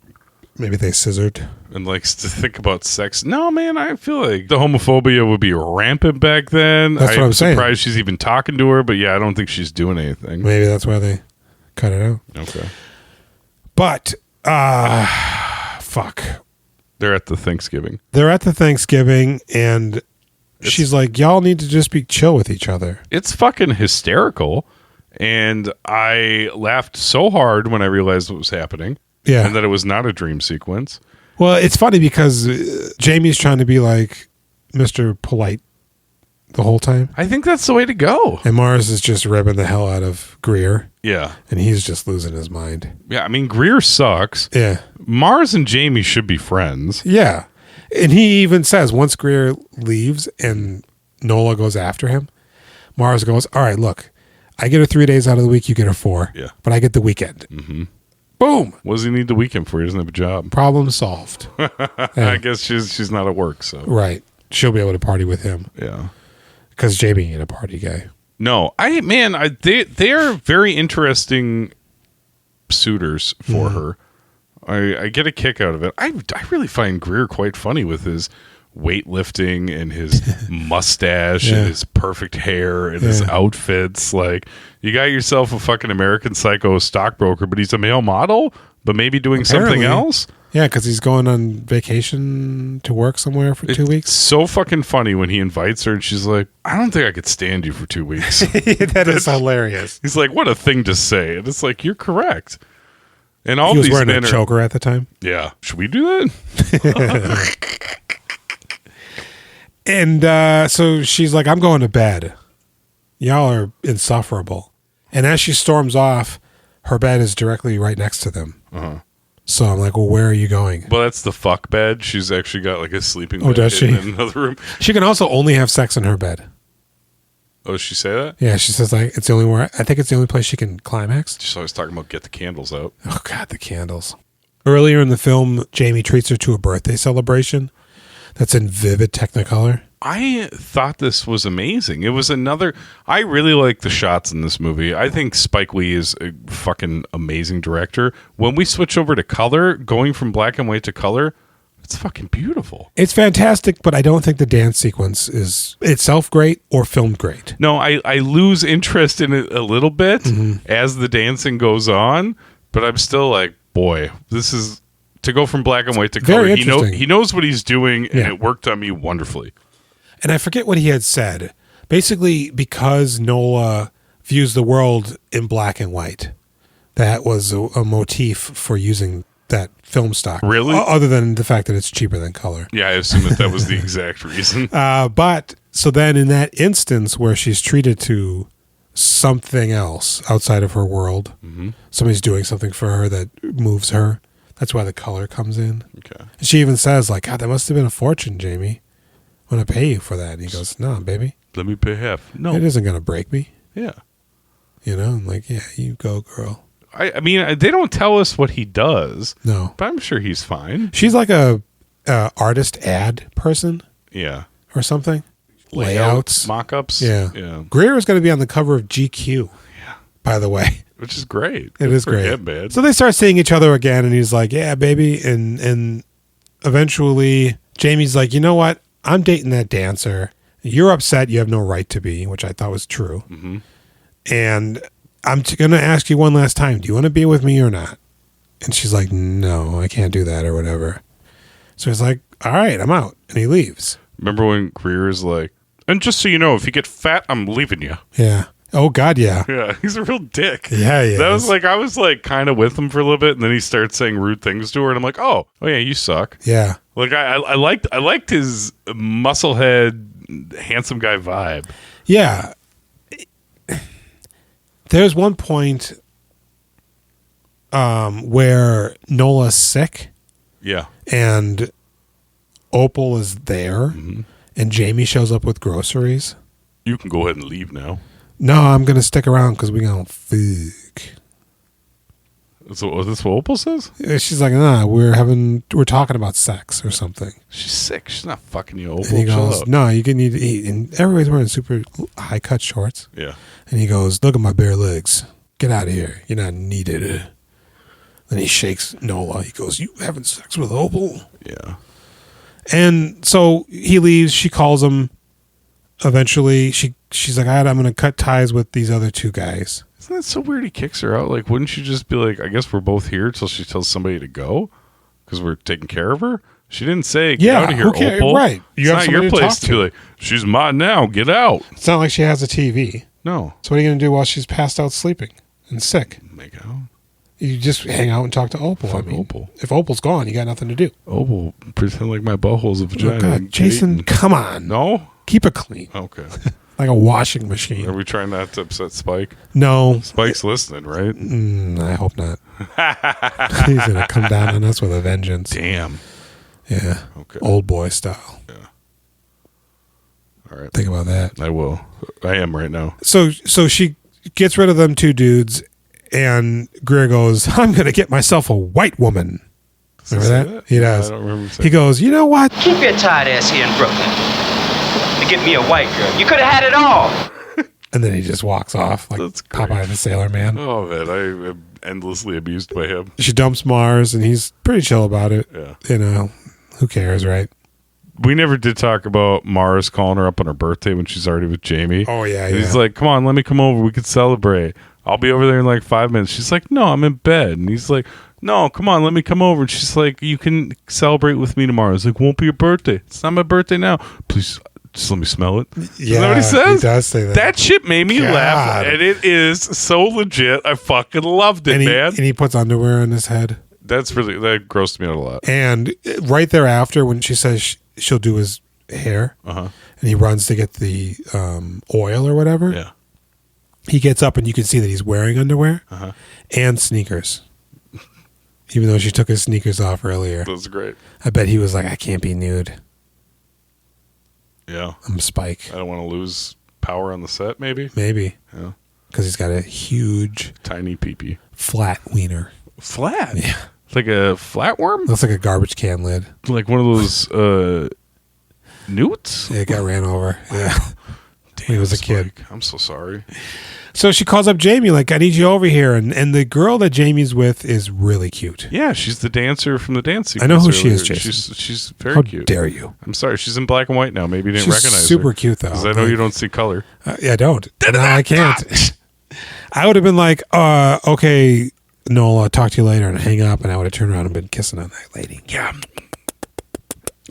B: Maybe they scissored.
A: And likes to think about sex. No, man, I feel like the homophobia would be rampant back then.
B: That's what I'm saying.
A: I'm surprised she's even talking to her, but yeah, I don't think she's doing anything.
B: Maybe that's why they cut it out.
A: Okay.
B: But, fuck.
A: They're at the Thanksgiving.
B: They're at the Thanksgiving, and she's like, y'all need to just be chill with each other.
A: It's fucking hysterical. And I laughed so hard when I realized what was happening.
B: Yeah.
A: And that it was not a dream sequence.
B: Well, it's funny because Jamie's trying to be like Mr. Polite the whole time.
A: I think that's the way to go.
B: And Mars is just ribbing the hell out of Greer.
A: Yeah.
B: And he's just losing his mind.
A: Yeah, I mean, Greer sucks.
B: Yeah.
A: Mars and Jamie should be friends.
B: Yeah. And he even says once Greer leaves and Nola goes after him, Mars goes, all right, look, I get her 3 days out of the week, you get her 4.
A: Yeah.
B: But I get the weekend. Mm-hmm. Boom.
A: What does he need the weekend for? He doesn't have a job.
B: Problem solved.
A: I guess she's not at work, so.
B: Right. She'll be able to party with him.
A: Yeah.
B: Because Jamie ain't a party guy.
A: No, they are very interesting suitors for her. I get a kick out of it. I really find Greer quite funny with his weightlifting and his mustache and his perfect hair and his outfits. Like, you got yourself a fucking American Psycho stockbroker, but he's a male model, but maybe doing something else.
B: Yeah, because he's going on vacation to work somewhere for 2 weeks.
A: So fucking funny when he invites her and she's like, I don't think I could stand you for 2 weeks.
B: That is hilarious.
A: He's like, what a thing to say. And it's like, you're correct. And all
B: He was
A: these
B: wearing a
A: men are,
B: choker at the time.
A: yeah. Should we do that?
B: And so she's like, I'm going to bed. Y'all are insufferable. And as she storms off, her bed is directly right next to them.
A: Uh-huh.
B: So I'm like, well, where are you going?
A: Well, that's the fuck bed. She's actually got like a sleeping bed
B: does
A: in
B: she?
A: another room.
B: She can also only have sex in her bed.
A: Oh, does she say that?
B: Yeah, she says like it's the only I think it's the only place she can climax.
A: She's always talking about get the candles out.
B: Oh God, the candles. Earlier in the film, Jamie treats her to a birthday celebration that's in vivid Technicolor.
A: I thought this was amazing. It was I really like the shots in this movie. I think Spike Lee is a fucking amazing director. When we switch over to color, going from black and white to color, it's fucking beautiful.
B: It's fantastic, but I don't think the dance sequence is itself great or filmed great.
A: No, I lose interest in it a little bit as the dancing goes on, but I'm still like, boy, this is to go from black and white to color.
B: Very interesting.
A: He knows what he's doing, and
B: Yeah.
A: it worked on me wonderfully.
B: And I forget what he had said. Basically, because Nola views the world in black and white, that was a motif for using that film stock.
A: Really?
B: Other than the fact that it's cheaper than color.
A: Yeah, I assume that was the exact reason.
B: But so then in that instance where she's treated to something else outside of her world, somebody's doing something for her that moves her, that's why the color comes in.
A: Okay.
B: And she even says like, God, that must have been a fortune, Jamie. I'm going to pay you for that. And he goes, no, baby.
A: Let me pay half. No.
B: It isn't going to break me.
A: Yeah.
B: You know, I'm like, yeah, you go, girl.
A: I mean, they don't tell us what he does.
B: No.
A: But I'm sure he's fine.
B: She's like a artist ad person
A: Yeah.
B: or something. Layouts.
A: Mock-ups.
B: Yeah.
A: Yeah.
B: Greer is going to be on the cover of GQ, by the way.
A: Which is great.
B: It is great.
A: Him, man.
B: So they start seeing each other again, and he's like, yeah, baby. And eventually Jamie's like, you know what? I'm dating that dancer. You're upset. You have no right to be, which I thought was true.
A: Mm-hmm.
B: And I'm going to ask you one last time. Do you want to be with me or not? And she's like, no, I can't do that or whatever. So he's like, all right, I'm out. And he leaves.
A: Remember when Greer is like, and just so you know, if you get fat, I'm leaving you.
B: Yeah. Oh, God, yeah.
A: Yeah, he's a real dick.
B: Yeah, he
A: That
B: is.
A: was like, I was like kind of with him for a little bit, and then he starts saying rude things to her, and I'm like, oh yeah, you suck.
B: Yeah.
A: Like I liked his musclehead, handsome guy vibe.
B: Yeah. There's one point where Nola's sick
A: Yeah.
B: and Opal is there and Jamie shows up with groceries.
A: You can go ahead and leave now.
B: No, I'm going to stick around because we're going to fuck.
A: So is this what Opal says?
B: She's like, nah, we're talking about sex or something.
A: She's sick. She's not fucking you, Opal.
B: And he
A: Chill
B: goes,
A: out.
B: no, you need to eat. And everybody's wearing super high cut shorts.
A: Yeah.
B: And he goes, look at my bare legs. Get out of here. You're not needed. Then he shakes Nola. He goes, you having sex with Opal?
A: Yeah.
B: And so he leaves. She calls him. Eventually, she's like, all right, I'm going to cut ties with these other two guys.
A: Isn't that so weird? He kicks her out. Like, wouldn't you just be like, I guess we're both here till she tells somebody to go because we're taking care of her? She didn't say, get out of here,
B: who cares?
A: Opal.
B: Right. You
A: It's
B: have
A: not
B: somebody
A: your
B: to
A: place
B: talk
A: to be like, she's mine now. Get out.
B: It's not like she has a TV.
A: No.
B: So what are you going to do while she's passed out sleeping and sick?
A: Make out.
B: You just hang out and talk to Opal.
A: Fuck Opal.
B: If Opal's gone, you got nothing to do.
A: Opal, pretend like my butthole's a vagina.
B: Oh, God, Jason, come on.
A: No?
B: Keep it clean.
A: Okay.
B: Like a washing
A: Are
B: machine.
A: we trying not to upset Spike?
B: No.
A: Spike's listening, right?
B: I hope not. He's going to come down on us with a vengeance.
A: Damn.
B: Yeah.
A: Okay.
B: Old boy style.
A: All right.
B: Think about that.
A: I will. I am right now.
B: So she gets rid of them two dudes, and Greer goes, I'm going to get myself a white woman. Remember that? He does.
A: I don't remember saying
B: He goes, you know what?
D: Keep your tight ass here in Brooklyn. To get me a white girl. You could have had it all.
B: And then he just walks off like
A: That's great.
B: Popeye the Sailor Man.
A: Oh, man. I am endlessly abused by him.
B: She dumps Mars, and he's pretty chill about it.
A: Yeah.
B: You know, who cares, right?
A: We never did talk about Mars calling her up on her birthday when she's already with Jamie.
B: Oh, yeah,
A: And he's
B: yeah.
A: like, come on, let me come over. We could celebrate. I'll be over there in like 5 minutes. She's like, no, I'm in bed. And he's like, no, come on, let me come over. And she's like, you can celebrate with me tomorrow. He's like, won't be your birthday. It's not my birthday now. Please, just let me smell it. Isn't that what he says?
B: He does say that.
A: That shit made me
B: God.
A: laugh. And it is so legit. I fucking loved it,
B: and he,
A: man.
B: and he puts underwear on his head.
A: That grossed me out a lot.
B: And right thereafter, when she says she'll do his hair, and he runs to get the oil or whatever,
A: Yeah.
B: he gets up and you can see that he's wearing underwear and sneakers. Even though she took his sneakers off earlier.
A: That's great.
B: I bet he was like, I can't be nude.
A: Yeah.
B: I'm Spike.
A: I don't want to lose power on the set, maybe.
B: Maybe.
A: Yeah.
B: Because he's got a huge,
A: Tiny peepee.
B: flat wiener.
A: Flat?
B: Yeah.
A: It's like a flatworm?
B: Looks like a garbage can lid.
A: Like one of those newts?
B: Yeah, it got ran over. Yeah.
A: Damn,
B: he was a kid.
A: Spike. I'm so sorry.
B: So she calls up Jamie, like, I need you over here. And the girl that Jamie's with is really cute.
A: Yeah, she's the dancer from the dance
B: I know
A: sequence
B: who she is,
A: earlier.
B: Jason.
A: She's very
B: How
A: cute.
B: dare you?
A: I'm sorry. She's in black and white now. Maybe you didn't
B: She's
A: recognize her.
B: super cute, though.
A: Because I know you don't see color.
B: Yeah, I don't. No, I can't. I would have been like, okay, Nola, I'll talk to you later, and hang up, and I would have turned around and been kissing on that lady.
A: Yeah.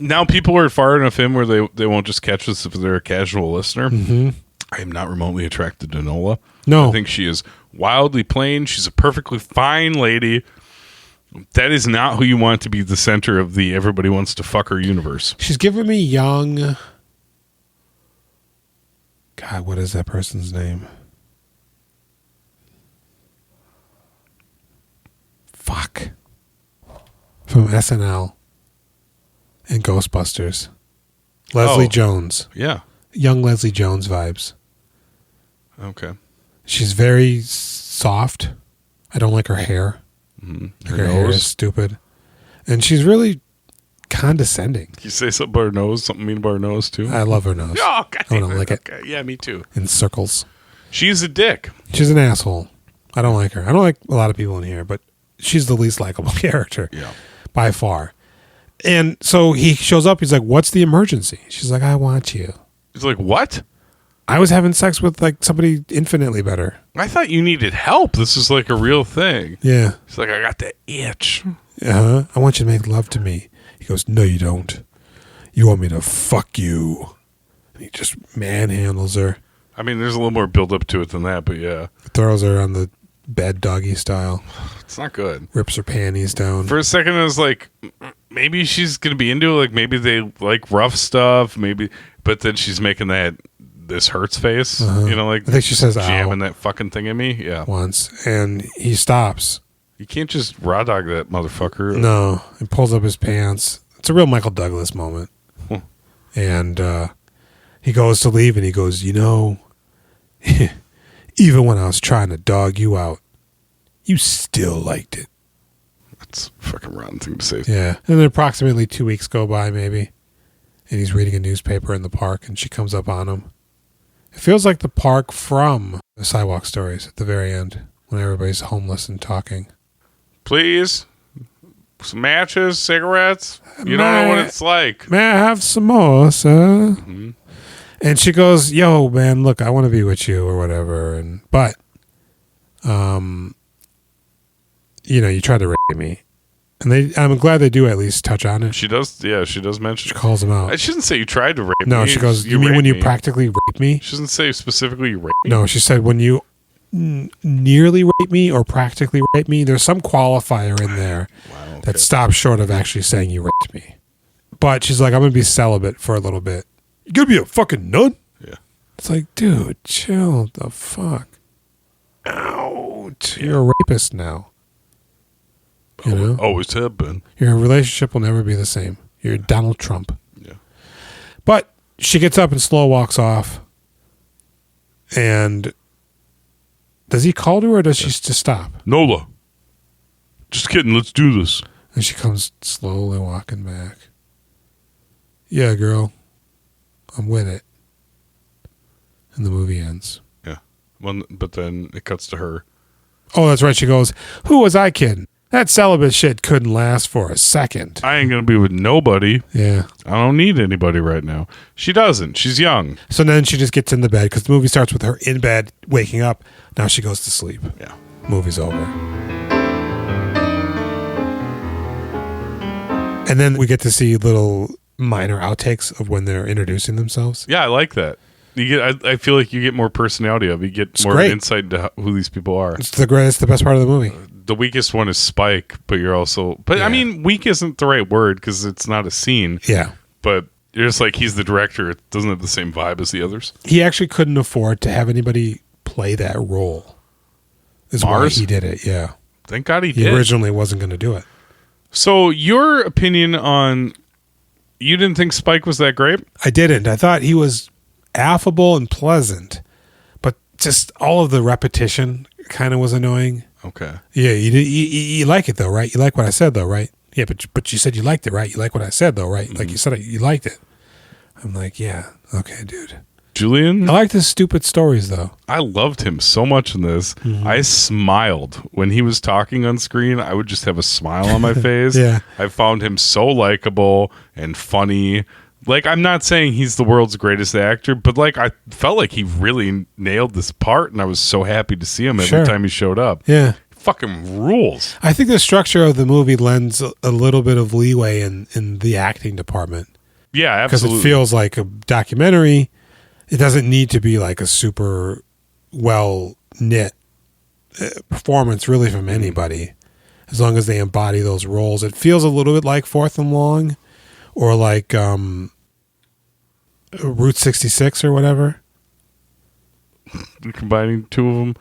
A: Now people are far enough in where they won't just catch us if they're a casual listener. Mm-hmm. I am not remotely attracted to Nola.
B: No.
A: I think she is wildly plain. She's a perfectly fine lady. That is not who you want to be the center of the everybody wants to fuck her universe.
B: She's giving me young... God, what is that person's name? Fuck. From SNL and Ghostbusters. Leslie
A: Oh.
B: Jones.
A: Yeah.
B: young Leslie Jones vibes.
A: Okay.
B: She's very soft. I don't like her hair.
A: Mm-hmm.
B: Her hair is stupid. And she's really condescending.
A: You say something about her nose, something mean about her nose, too?
B: I love her nose.
A: Oh, God.
B: I don't like it.
A: Okay. Yeah, me too.
B: In circles.
A: She's a dick.
B: She's an asshole. I don't like her. I don't like a lot of people in here, but she's the least likable character.
A: Yeah.
B: By far. And so he shows up. He's like, what's the emergency? She's like, I want you.
A: He's like, what?
B: I was having sex with like somebody infinitely better.
A: I thought you needed help. This is like a real thing.
B: Yeah.
A: He's like, I got the itch.
B: I want you to make love to me. He goes, no, you don't. You want me to fuck you. And he just manhandles her.
A: I mean, there's a little more build up to it than that, but yeah.
B: Throws her on the bed doggy style.
A: It's not good.
B: Rips her panties down.
A: For a second, I was like, maybe she's going to be into it. Like, maybe they like rough stuff. Maybe. But then she's making that this hurts face. You know, like
B: I think she says
A: jamming
B: ow
A: that fucking thing at me. Yeah.
B: once. And he stops.
A: You can't just raw dog that motherfucker.
B: No. And pulls up his pants. It's a real Michael Douglas moment. And he goes to leave and he goes, you know, even when I was trying to dog you out, you still liked it.
A: That's a fucking rotten thing to say.
B: Yeah. And then approximately 2 weeks go by, maybe. And he's reading a newspaper in the park and she comes up on him. It feels like the park from the Sidewalk Stories at the very end when everybody's homeless and talking.
A: Please. Some matches, cigarettes. You don't know what it's like.
B: May I have some more, sir? Mm-hmm. And she goes, yo, man, look, I want to be with you or whatever. But, you know, you tried to rape me. And I'm glad they do at least touch on it.
A: She does, yeah, she does mention.
B: She calls him out.
A: She doesn't say you tried to rape me.
B: No, she goes, you mean when you practically raped me?
A: She doesn't say specifically you raped me.
B: No, she said when you nearly raped me or practically raped me. There's some qualifier in there that stops short of actually saying you raped me. But she's like, I'm going to be celibate for a little bit. You going to be a fucking nun?
A: Yeah.
B: It's like, dude, chill the fuck. Ouch. You're a rapist now. You know?
A: Always have been.
B: Your relationship will never be the same. You're Donald Trump.
A: Yeah.
B: But she gets up and slow walks off. And does he call to her or does she just stop?
A: Nola. Just kidding. Let's do this.
B: And she comes slowly walking back. Yeah, girl. I'm with it. And the movie ends.
A: Yeah. Well, but then it cuts to her.
B: Oh, that's right. She goes, who was I kidding? That celibate shit couldn't last for a second.
A: I ain't going to be with nobody.
B: Yeah.
A: I don't need anybody right now. She doesn't. She's young.
B: So then she just gets in the bed because the movie starts with her in bed, waking up. Now she goes to sleep.
A: Yeah.
B: Movie's over. And then we get to see little minor outtakes of when they're introducing themselves.
A: Yeah, I like that. You get. I feel like you get more personality of it. You get more insight into who these people are.
B: It's the best part of the movie.
A: The weakest one is Spike, but you're also... But, yeah. I mean, weak isn't the right word because it's not a scene.
B: Yeah.
A: But you're just like, he's the director. It doesn't have the same vibe as the others.
B: He actually couldn't afford to have anybody play that role. Is why he did it, yeah.
A: Thank God he did.
B: He originally wasn't going to do it.
A: So, your opinion on... You didn't think Spike was that great?
B: I didn't. I thought he was affable and pleasant. But just all of the repetition kind of was annoying.
A: Okay.
B: Yeah, you like it though, right? You like what I said though, right? Yeah, but you said you liked it, right? You like what I said though, right? Like you said you liked it. I'm like, yeah, okay, dude.
A: Julian?
B: I like the stupid stories though.
A: I loved him so much in this. I smiled when he was talking on screen. I would just have a smile on my face.
B: Yeah.
A: I found him so likable and funny. Like, I'm not saying he's the world's greatest actor, but like I felt like he really nailed this part, and I was so happy to see him every time he showed up.
B: Yeah.
A: Fucking rules.
B: I think the structure of the movie lends a little bit of leeway in the acting department.
A: Yeah, absolutely.
B: Because it feels like a documentary. It doesn't need to be like a super well knit performance really from anybody, as long as they embody those roles. It feels a little bit like Fourth and Long, or like Route 66 or whatever.
A: Combining two of them.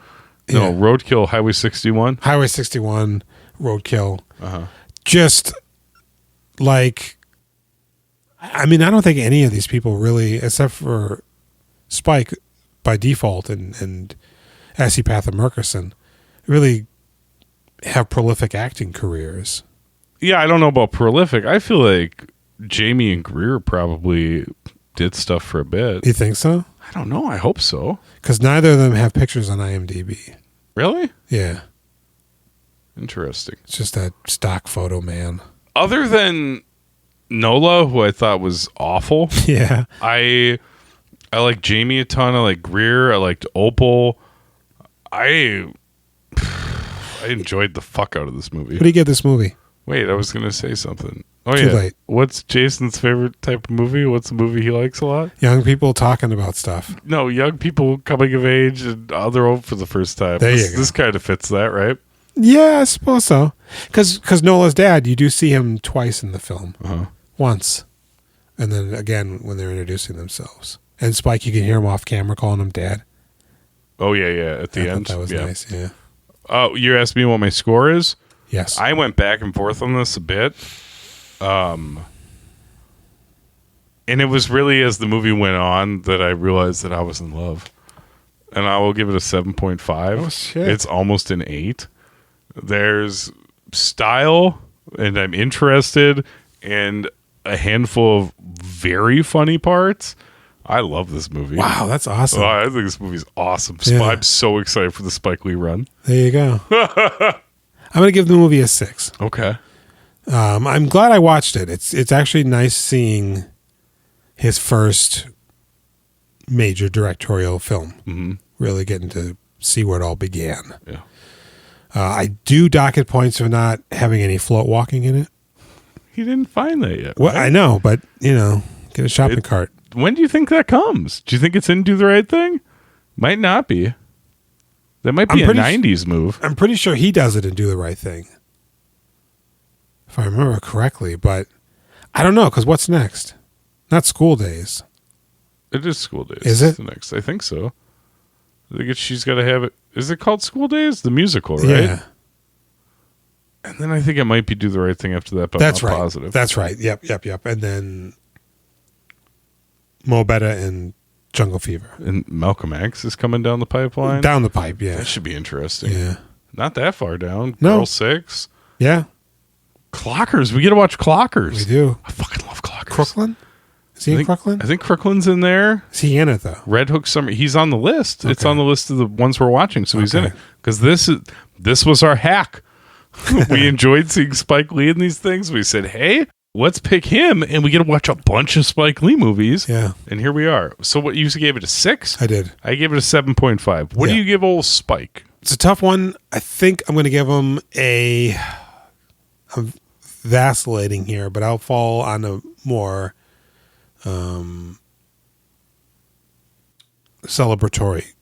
A: No,
B: Yeah.
A: Roadkill, Highway 61.
B: Highway 61, Roadkill. Just like, I mean, I don't think any of these people really, except for Spike by default and Essie Pather Murkison really have prolific acting careers.
A: Yeah, I don't know about prolific. I feel like Jamie and Greer probably did stuff for a bit.
B: You think so?
A: I don't know. I hope so.
B: Because neither of them have pictures on IMDb.
A: Really?
B: Yeah.
A: Interesting.
B: It's just that stock photo man.
A: Other than Nola, who I thought was awful,
B: Yeah.
A: I like Jamie a ton. I like Greer. I liked Opal. I enjoyed the fuck out of this movie.
B: What do you give this movie?
A: Wait, I was going to say something. Oh,
B: Too
A: yeah.
B: late.
A: What's Jason's favorite type of movie? What's the movie he likes a lot?
B: Young people talking about stuff.
A: No, young people coming of age and other old for the first time.
B: There you
A: This,
B: go.
A: this kind of fits that, right?
B: Yeah, I suppose so. Because Nola's dad, you do see him twice in the film.
A: Uh-huh.
B: Once. And then again when they're introducing themselves. And Spike, you can hear him off camera calling him dad.
A: Oh, yeah. At the
B: I
A: end.
B: thought that was
A: yeah.
B: nice, yeah.
A: Oh, you asked me what my score is?
B: Yes.
A: I went back and forth on this a bit. And it was really as the movie went on that I realized that I was in love. And I will give it a 7.5.
B: Oh, shit.
A: It's almost an 8. There's style, and I'm interested, and a handful of very funny parts. I love this movie.
B: Wow, that's awesome.
A: Oh, I think this movie's awesome.
B: Yeah.
A: I'm so excited for the Spike Lee run.
B: There you go. I'm going to give the movie a 6.
A: Okay.
B: I'm glad I watched it. It's actually nice seeing his first major directorial film.
A: Mm-hmm.
B: Really getting to see where it all began.
A: Yeah.
B: I do docket points for not having any float walking in it.
A: He didn't find that yet.
B: Well,
A: right?
B: I know, but get a shopping cart.
A: When do you think that comes? Do you think it's in Do the Right Thing? Might not be. That might be a 90s move.
B: I'm pretty sure he does it and Do the Right Thing, if I remember correctly. But I don't know, because what's next? Not School Days.
A: It is School Days.
B: Is it?
A: The next? I think so. I think she's got to have it. Is it called School Days? The musical, right?
B: Yeah.
A: And then I think it might be Do the Right Thing after that, but
B: That's
A: I'm not
B: right.
A: positive.
B: That's right. Yep. And then Mo Betta and Jungle Fever.
A: And Malcolm X is coming down the pipeline.
B: Down the pipe, yeah.
A: That should be interesting.
B: Yeah.
A: Not that far down.
B: No.
A: Girl 6.
B: Yeah,
A: Clockers. We get to watch Clockers.
B: we do.
A: I fucking love Clockers.
B: Crooklyn? Is he in Crooklyn?
A: I think Crooklyn's in there.
B: Is he in it, though?
A: Red Hook Summer. He's on the list. It's
B: Okay.
A: on the list of the ones we're watching, so he's in
B: Okay.
A: it. Because this was our hack. We enjoyed seeing Spike Lee in these things. We said, hey, let's pick him, and we get to watch a bunch of Spike Lee movies.
B: Yeah,
A: And here we are. So what, you gave it a 6?
B: I did.
A: I gave it a 7.5. What do
B: Yeah.
A: you give old Spike?
B: It's a tough one. I think I'm going to give him I'm vacillating here, but I'll fall on a more celebratory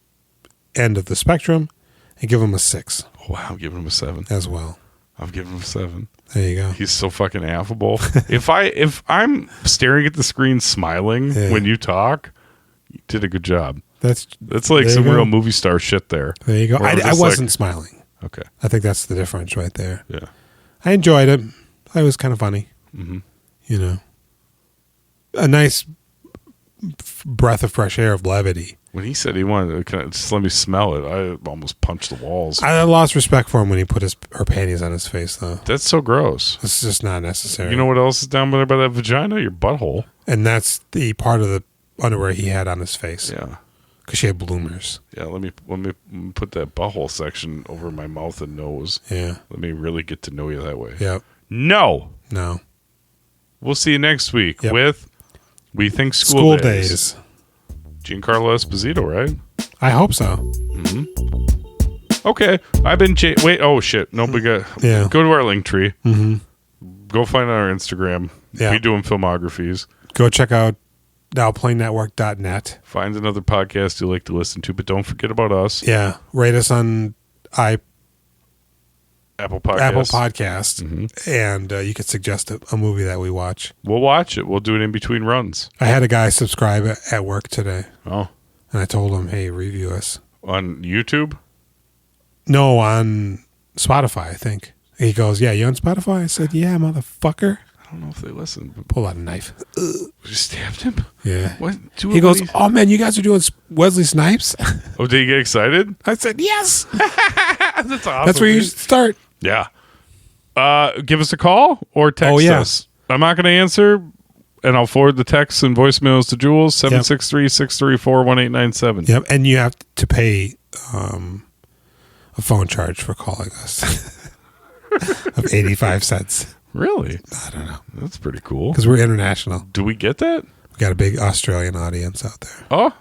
B: end of the spectrum and give him a 6
A: Wow, I'm giving him a 7.
B: as well.
A: I'm giving him a 7.
B: There you go.
A: He's so fucking affable. if I'm staring at the screen smiling
B: Yeah.
A: when you talk, you did a good job.
B: That's
A: That's like
B: there
A: some
B: you go.
A: real movie star shit there.
B: There you go.
A: Where I'm
B: I
A: just
B: wasn't smiling.
A: Okay.
B: I think that's the difference right there.
A: Yeah.
B: I enjoyed it. It was kind of funny.
A: Mm-hmm.
B: A nice breath of fresh air of levity.
A: When he said he wanted to just let me smell it, I almost punched the walls.
B: I lost respect for him when he put her panties on his face, though.
A: That's so gross.
B: It's just not necessary.
A: You know what else is down there by that vagina? Your butthole.
B: And that's the part of the underwear he had on his face.
A: Yeah.
B: Because she had bloomers.
A: Yeah, let me put that butthole section over my mouth and nose.
B: Yeah.
A: Let me really get to know you that way.
B: Yep.
A: No.
B: No.
A: We'll see you next week
B: Yep.
A: with We Think School Days. Giancarlo Esposito, right?
B: I hope so.
A: Okay. I've been wait, oh shit. Nope, we got
B: Yeah.
A: go to our link tree.
B: Mm-hmm.
A: Go find our Instagram.
B: Yeah.
A: We doing filmographies.
B: Go check out nowplaynetwork.net.
A: Find another podcast you like to listen to, but don't forget about us.
B: Yeah. Rate us on
A: Apple Podcasts.
B: Apple Podcast. And you could suggest a movie that we watch.
A: We'll watch it. We'll do it in between runs.
B: I had a guy subscribe at work today.
A: Oh.
B: And I told him, hey, review us.
A: On YouTube?
B: No, on Spotify, I think. He goes, yeah, you on Spotify? I said, yeah, motherfucker.
A: I don't know if they listen. But
B: Pull out a knife.
A: you stabbed him?
B: Yeah.
A: What?
B: He goes, "Oh man, you guys are doing Wesley Snipes."
A: Oh, did you get excited?
B: I said, "Yes."
A: That's awesome.
B: That's where you should start.
A: Yeah. Give us a call or text us. I'm not going to answer, and I'll forward the texts and voicemails to Jules, 763-634-1897.
B: Yep, and you have to pay a phone charge for calling us of 85 cents.
A: Really?
B: I don't know.
A: That's pretty cool.
B: Because we're international.
A: Do we get that?
B: We got a big Australian audience out there.
A: Oh,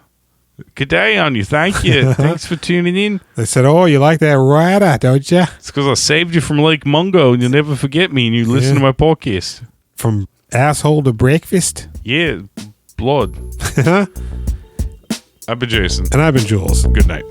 A: good day on you. Thank you. Thanks for tuning in.
B: They said, "Oh, you like that rider, don't you?"
A: It's because I saved you from Lake Mungo, and you'll never forget me, and you listen to my podcast.
B: From asshole to breakfast.
A: Yeah, blood. I've been Jason.
B: And I've been Jules.
A: Good night.